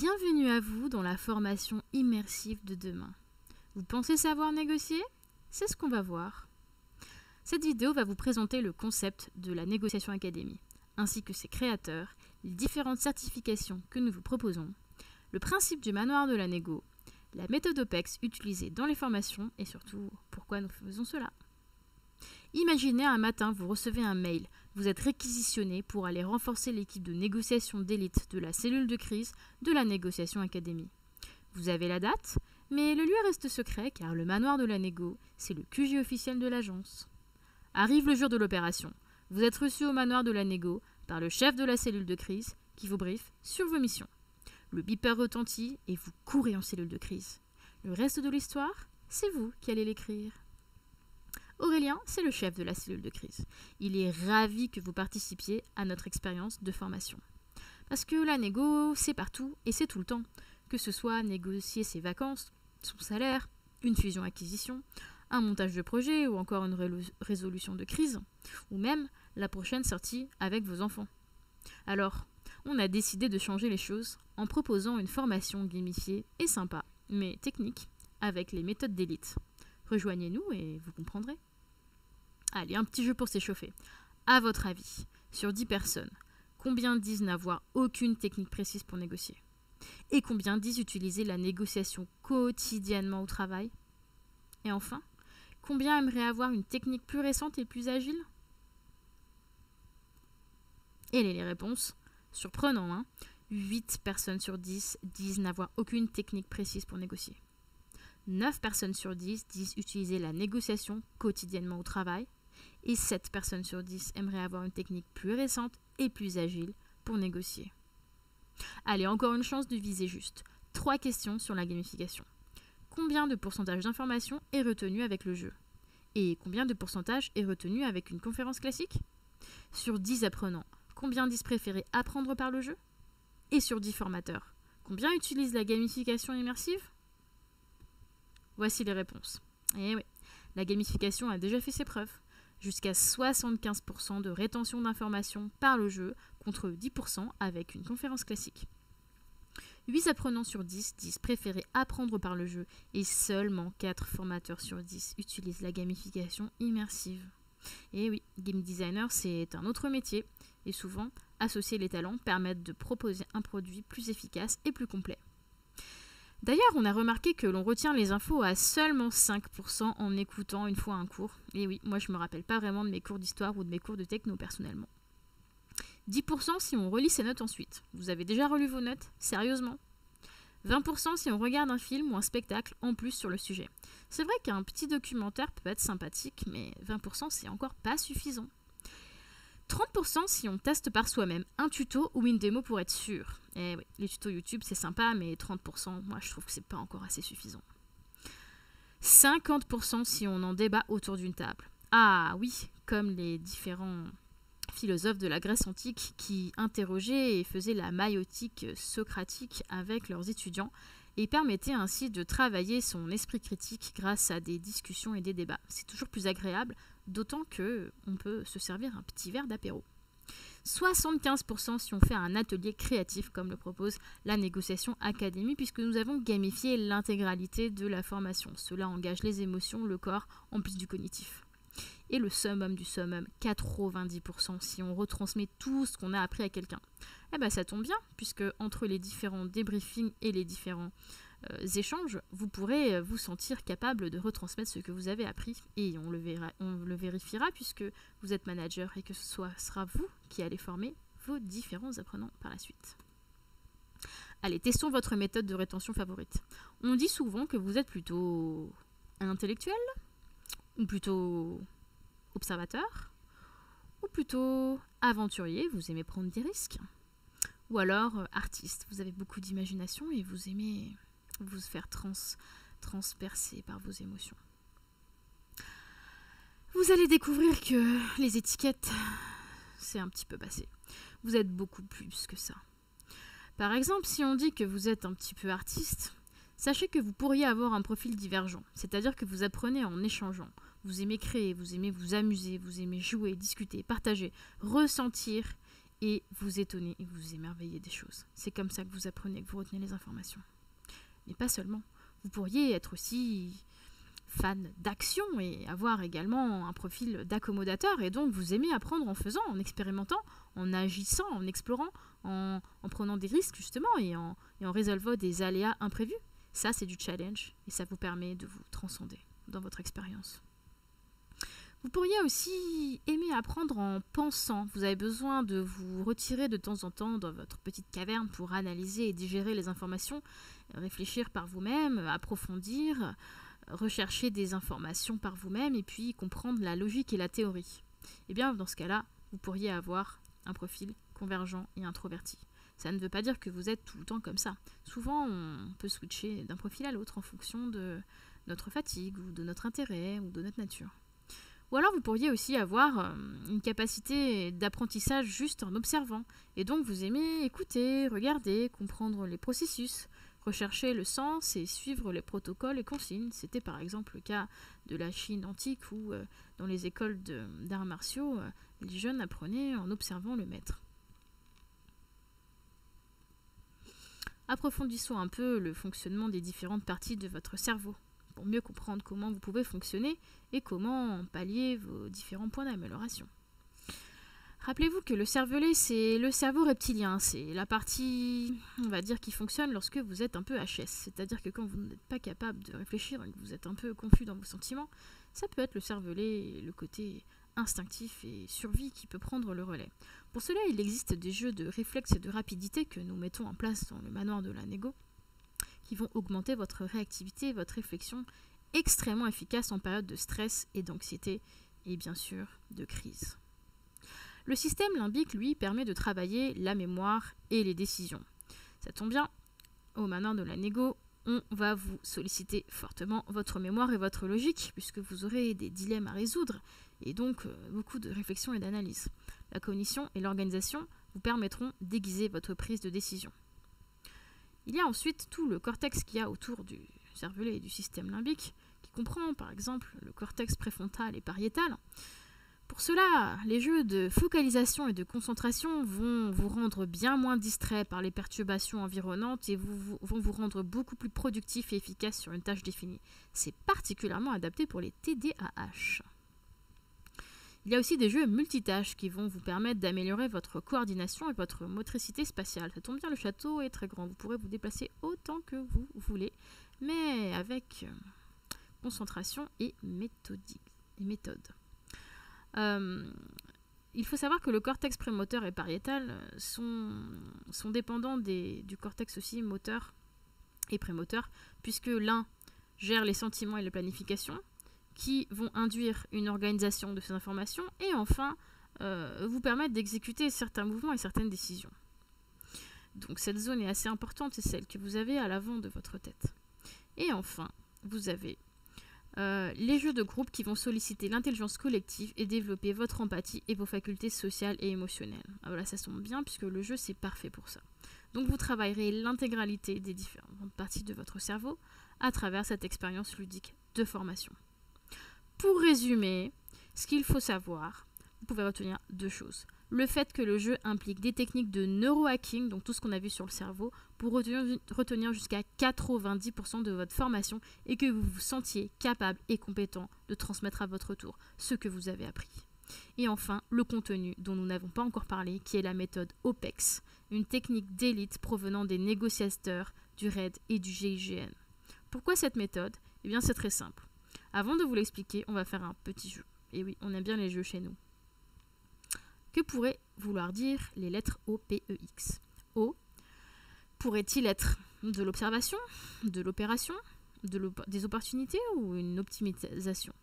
Bienvenue à vous dans la formation immersive de demain. Vous pensez savoir négocier? C'est ce qu'on va voir. Cette vidéo va vous présenter le concept de la Négociation Academy, ainsi que ses créateurs, les différentes certifications que nous vous proposons, le principe du manoir de la négo, la méthode OPEX utilisée dans les formations et surtout pourquoi nous faisons cela. Imaginez un matin, vous recevez un mail, vous êtes réquisitionné pour aller renforcer l'équipe de négociation d'élite de la cellule de crise de la Négociation Academy. Vous avez la date, mais le lieu reste secret car le manoir de la négo, c'est le QG officiel de l'agence. Arrive le jour de l'opération. Vous êtes reçu au manoir de la négo par le chef de la cellule de crise qui vous briefe sur vos missions. Le beeper retentit et vous courez en cellule de crise. Le reste de l'histoire, c'est vous qui allez l'écrire. Aurélien, c'est le chef de la cellule de crise. Il est ravi que vous participiez à notre expérience de formation. Parce que la négo, c'est partout et c'est tout le temps. Que ce soit négocier ses vacances, son salaire, une fusion-acquisition, un montage de projet ou encore une résolution de crise, ou même la prochaine sortie avec vos enfants. Alors, on a décidé de changer les choses en proposant une formation gamifiée et sympa, mais technique, avec les méthodes d'élite. Rejoignez-nous et vous comprendrez. Allez, un petit jeu pour s'échauffer. À votre avis, sur 10 personnes, combien disent n'avoir aucune technique précise pour négocier? Et combien disent utiliser la négociation quotidiennement au travail? Et enfin, combien aimeraient avoir une technique plus récente et plus agile? Et les réponses? Surprenant, hein? 8 personnes sur 10 disent n'avoir aucune technique précise pour négocier. 9 personnes sur 10 disent utiliser la négociation quotidiennement au travail. Et 7 personnes sur 10 aimeraient avoir une technique plus récente et plus agile pour négocier. Allez, encore une chance de viser juste. 3 questions sur la gamification. Combien de pourcentage d'informations est retenu avec le jeu? Et combien de pourcentage est retenu avec une conférence classique? Sur 10 apprenants, combien disent préférer apprendre par le jeu? Et sur 10 formateurs, combien utilisent la gamification immersive? Voici les réponses. Eh oui, la gamification a déjà fait ses preuves. Jusqu'à 75% de rétention d'informations par le jeu contre 10% avec une conférence classique. 8 apprenants sur 10 disent préférer apprendre par le jeu et seulement 4 formateurs sur 10 utilisent la gamification immersive. Et oui, game designer c'est un autre métier et souvent, associer les talents permettent de proposer un produit plus efficace et plus complet. D'ailleurs, on a remarqué que l'on retient les infos à seulement 5% en écoutant une fois un cours. Et oui, moi je me rappelle pas vraiment de mes cours d'histoire ou de mes cours de techno personnellement. 10% si on relit ses notes ensuite. Vous avez déjà relu vos notes? Sérieusement? 20% si on regarde un film ou un spectacle en plus sur le sujet. C'est vrai qu'un petit documentaire peut être sympathique, mais 20% c'est encore pas suffisant. 30% si on teste par soi-même un tuto ou une démo pour être sûr. Eh oui, les tutos YouTube c'est sympa, mais 30%, moi je trouve que c'est pas encore assez suffisant. 50% si on en débat autour d'une table. Ah oui, comme les différents philosophes de la Grèce antique qui interrogeaient et faisaient la maïotique socratique avec leurs étudiants et permettaient ainsi de travailler son esprit critique grâce à des discussions et des débats. C'est toujours plus agréable, d'autant qu'on peut se servir un petit verre d'apéro. 75% si on fait un atelier créatif comme le propose la Négociation Academy puisque nous avons gamifié l'intégralité de la formation. Cela engage les émotions, le corps, en plus du cognitif. Et le summum du summum, 90% si on retransmet tout ce qu'on a appris à quelqu'un. Eh bien ça tombe bien puisque entre les différents débriefings et les différents échanges, vous pourrez vous sentir capable de retransmettre ce que vous avez appris et on le vérifiera puisque vous êtes manager et que ce sera vous qui allez former vos différents apprenants par la suite. Allez, testons votre méthode de rétention favorite. On dit souvent que vous êtes plutôt intellectuel ou plutôt observateur ou plutôt aventurier, vous aimez prendre des risques ou alors artiste, vous avez beaucoup d'imagination et vous aimez vous faire transpercer par vos émotions. Vous allez découvrir que les étiquettes, c'est un petit peu passé. Vous êtes beaucoup plus que ça. Par exemple, si on dit que vous êtes un petit peu artiste, sachez que vous pourriez avoir un profil divergent, c'est-à-dire que vous apprenez en échangeant. Vous aimez créer, vous aimez vous amuser, vous aimez jouer, discuter, partager, ressentir et vous étonner et vous émerveiller des choses. C'est comme ça que vous apprenez, que vous retenez les informations. Mais pas seulement. Vous pourriez être aussi fan d'action et avoir également un profil d'accommodateur, et donc vous aimez apprendre en faisant, en expérimentant, en agissant, en explorant, en prenant des risques justement et en résolvant des aléas imprévus. Ça, c'est du challenge et ça vous permet de vous transcender dans votre expérience. Vous pourriez aussi aimer apprendre en pensant. Vous avez besoin de vous retirer de temps en temps dans votre petite caverne pour analyser et digérer les informations, réfléchir par vous-même, approfondir, rechercher des informations par vous-même et puis comprendre la logique et la théorie. Et bien, dans ce cas-là, vous pourriez avoir un profil convergent et introverti. Ça ne veut pas dire que vous êtes tout le temps comme ça. Souvent, on peut switcher d'un profil à l'autre en fonction de notre fatigue ou de notre intérêt ou de notre nature. Ou alors vous pourriez aussi avoir une capacité d'apprentissage juste en observant. Et donc vous aimez écouter, regarder, comprendre les processus, rechercher le sens et suivre les protocoles et consignes. C'était par exemple le cas de la Chine antique où dans les écoles d'arts martiaux, les jeunes apprenaient en observant le maître. Approfondissons un peu le fonctionnement des différentes parties de votre cerveau pour mieux comprendre comment vous pouvez fonctionner et comment pallier vos différents points d'amélioration. Rappelez-vous que le cervelet, c'est le cerveau reptilien, c'est la partie, on va dire, qui fonctionne lorsque vous êtes un peu HS, c'est-à-dire que quand vous n'êtes pas capable de réfléchir et que vous êtes un peu confus dans vos sentiments, ça peut être le cervelet, le côté instinctif et survie qui peut prendre le relais. Pour cela, il existe des jeux de réflexe et de rapidité que nous mettons en place dans le manoir de la négo, qui vont augmenter votre réactivité et votre réflexion, extrêmement efficace en période de stress et d'anxiété et bien sûr de crise. Le système limbique, lui, permet de travailler la mémoire et les décisions. Ça tombe bien, au manoir de la négo, on va vous solliciter fortement votre mémoire et votre logique, puisque vous aurez des dilemmes à résoudre, et donc beaucoup de réflexion et d'analyse. La cognition et l'organisation vous permettront d'aiguiser votre prise de décision. Il y a ensuite tout le cortex qu'il y a autour du cervelet et du système limbique, qui comprend par exemple le cortex préfrontal et pariétal. Pour cela, les jeux de focalisation et de concentration vont vous rendre bien moins distrait par les perturbations environnantes et vont vous rendre beaucoup plus productif et efficace sur une tâche définie. C'est particulièrement adapté pour les TDAH. Il y a aussi des jeux multitâches qui vont vous permettre d'améliorer votre coordination et votre motricité spatiale. Ça tombe bien, le château est très grand. Vous pourrez vous déplacer autant que vous voulez, mais avec concentration et méthode. Il faut savoir que le cortex prémoteur et pariétal sont dépendants du cortex aussi moteur et prémoteur, puisque l'un gère les sentiments et la planification, qui vont induire une organisation de ces informations et enfin vous permettre d'exécuter certains mouvements et certaines décisions. Donc cette zone est assez importante, c'est celle que vous avez à l'avant de votre tête. Et enfin, vous avez les jeux de groupe qui vont solliciter l'intelligence collective et développer votre empathie et vos facultés sociales et émotionnelles. Ah, voilà, ça tombe bien puisque le jeu c'est parfait pour ça. Donc vous travaillerez l'intégralité des différentes parties de votre cerveau à travers cette expérience ludique de formation. Pour résumer, ce qu'il faut savoir, vous pouvez retenir deux choses. Le fait que le jeu implique des techniques de neurohacking, donc tout ce qu'on a vu sur le cerveau, pour retenir jusqu'à 90% de votre formation et que vous vous sentiez capable et compétent de transmettre à votre tour ce que vous avez appris. Et enfin, le contenu dont nous n'avons pas encore parlé, qui est la méthode OPEX, une technique d'élite provenant des négociateurs du RAID et du GIGN. Pourquoi cette méthode ? Eh bien, c'est très simple. Avant de vous l'expliquer, on va faire un petit jeu. Et oui, on aime bien les jeux chez nous. Que pourraient vouloir dire les lettres O, P, E, X ? O pourrait-il être de l'observation, de l'opération, des opportunités ou une optimisation ?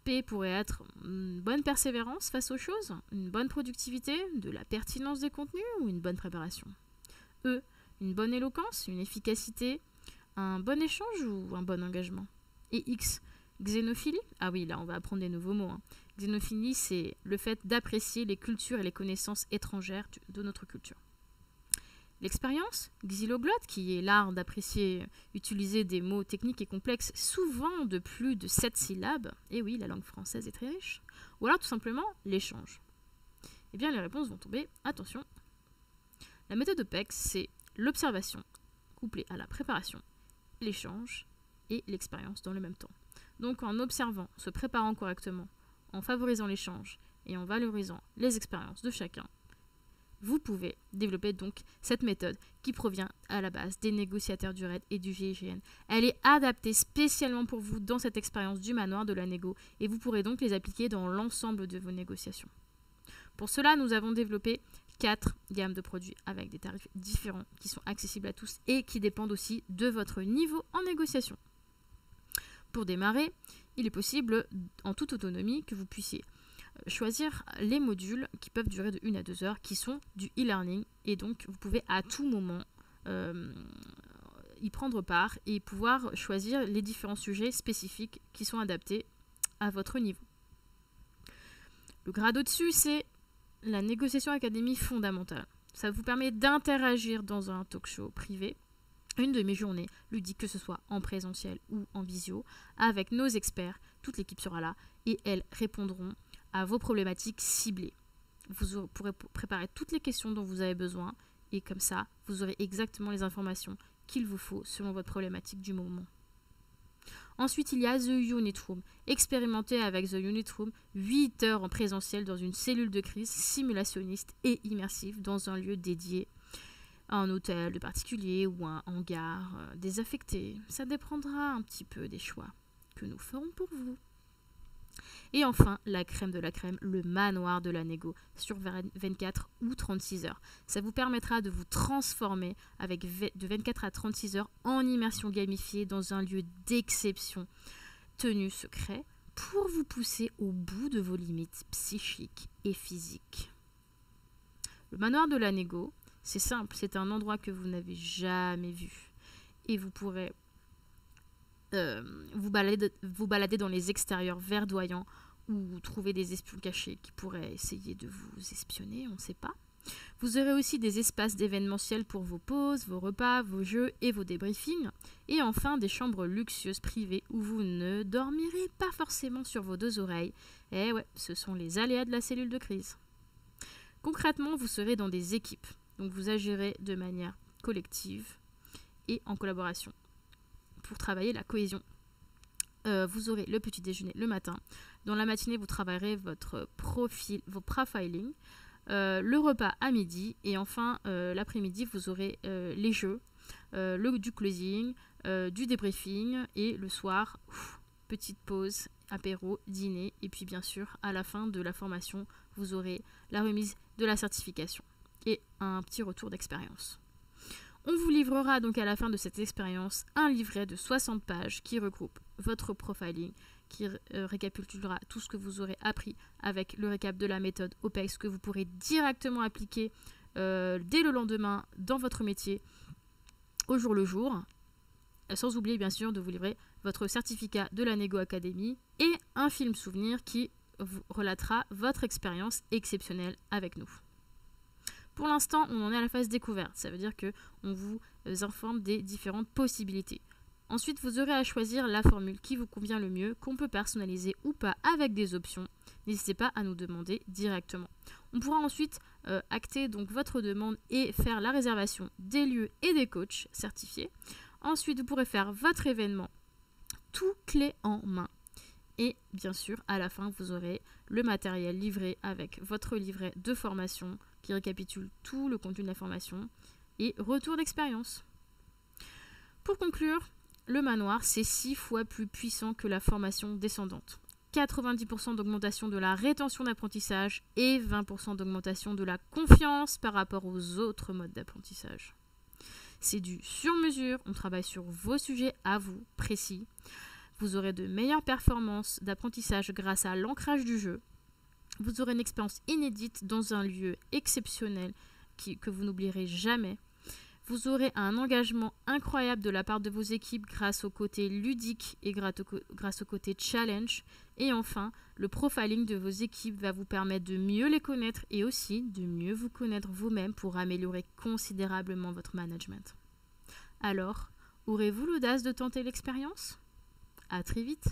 P pourrait être une bonne persévérance face aux choses, une bonne productivité, de la pertinence des contenus ou une bonne préparation. E, une bonne éloquence, une efficacité, un bon échange ou un bon engagement. Et X, xénophilie ? Ah oui, là on va apprendre des nouveaux mots. Xénophilie, c'est le fait d'apprécier les cultures et les connaissances étrangères de notre culture. L'expérience, xyloglotte, qui est l'art d'apprécier, utiliser des mots techniques et complexes, souvent de plus de 7 syllabes. Et oui, la langue française est très riche. Ou alors tout simplement l'échange. Eh bien, les réponses vont tomber, attention. La méthode OPEX, c'est l'observation couplée à la préparation, l'échange et l'expérience dans le même temps. Donc en observant, se préparant correctement, en favorisant l'échange et en valorisant les expériences de chacun, vous pouvez développer donc cette méthode qui provient à la base des négociateurs du RAID et du GIGN. Elle est adaptée spécialement pour vous dans cette expérience du manoir de la négo et vous pourrez donc les appliquer dans l'ensemble de vos négociations. Pour cela, nous avons développé 4 gammes de produits avec des tarifs différents qui sont accessibles à tous et qui dépendent aussi de votre niveau en négociation. Pour démarrer, il est possible en toute autonomie que vous puissiez choisir les modules qui peuvent durer de 1 à 2 heures qui sont du e-learning et donc vous pouvez à tout moment y prendre part et pouvoir choisir les différents sujets spécifiques qui sont adaptés à votre niveau. Le grade au-dessus, c'est la négociation académie fondamentale. Ça vous permet d'interagir dans un talk show privé, une demi-journée ludique, que ce soit en présentiel ou en visio, avec nos experts. Toute l'équipe sera là et elles répondront à vos problématiques ciblées. Vous pourrez préparer toutes les questions dont vous avez besoin et comme ça, vous aurez exactement les informations qu'il vous faut selon votre problématique du moment. Ensuite, il y a The Unit Room. Expérimentez avec The Unit Room 8 heures en présentiel dans une cellule de crise simulationniste et immersive dans un lieu dédié à un hôtel de particulier ou un hangar désaffecté. Ça dépendra un petit peu des choix que nous ferons pour vous. Et enfin, la crème de la crème, le manoir de la négo sur 24 ou 36 heures. Ça vous permettra de vous transformer de 24 à 36 heures en immersion gamifiée dans un lieu d'exception tenu secret pour vous pousser au bout de vos limites psychiques et physiques. Le manoir de la négo, c'est simple, c'est un endroit que vous n'avez jamais vu et vous pourrez vous balader dans les extérieurs verdoyants ou trouver des espions cachés qui pourraient essayer de vous espionner, on ne sait pas. Vous aurez aussi des espaces d'événementiel pour vos pauses, vos repas, vos jeux et vos débriefings. Et enfin, des chambres luxueuses privées où vous ne dormirez pas forcément sur vos 2 oreilles. Eh ouais, ce sont les aléas de la cellule de crise. Concrètement, vous serez dans des équipes. Donc vous agirez de manière collective et en collaboration pour travailler la cohésion. Vous aurez le petit déjeuner le matin. Dans la matinée, vous travaillerez vos profiling, le repas à midi et enfin l'après-midi, vous aurez les jeux, du closing, du débriefing et le soir, petite pause, apéro, dîner et puis bien sûr, à la fin de la formation, vous aurez la remise de la certification et un petit retour d'expérience. On vous livrera donc à la fin de cette expérience un livret de 60 pages qui regroupe votre profiling, qui récapitulera tout ce que vous aurez appris avec le récap de la méthode OPEX que vous pourrez directement appliquer dès le lendemain dans votre métier au jour le jour, sans oublier bien sûr de vous livrer votre certificat de la Négo Academy et un film souvenir qui vous relatera votre expérience exceptionnelle avec nous. Pour l'instant, on en est à la phase découverte. Ça veut dire qu'on vous informe des différentes possibilités. Ensuite, vous aurez à choisir la formule qui vous convient le mieux, qu'on peut personnaliser ou pas avec des options. N'hésitez pas à nous demander directement. On pourra ensuite acter donc votre demande et faire la réservation des lieux et des coachs certifiés. Ensuite, vous pourrez faire votre événement tout clé en main. Et bien sûr, à la fin, vous aurez le matériel livré avec votre livret de formation qui récapitule tout le contenu de la formation et retour d'expérience. Pour conclure, le manoir, c'est 6 fois plus puissant que la formation descendante. 90% d'augmentation de la rétention d'apprentissage et 20% d'augmentation de la confiance par rapport aux autres modes d'apprentissage. C'est du sur-mesure, on travaille sur vos sujets à vous, précis. Vous aurez de meilleures performances d'apprentissage grâce à l'ancrage du jeu. Vous aurez une expérience inédite dans un lieu exceptionnel que vous n'oublierez jamais. Vous aurez un engagement incroyable de la part de vos équipes grâce au côté ludique et grâce au côté challenge. Et enfin, le profiling de vos équipes va vous permettre de mieux les connaître et aussi de mieux vous connaître vous-même pour améliorer considérablement votre management. Alors, aurez-vous l'audace de tenter l'expérience ? À très vite!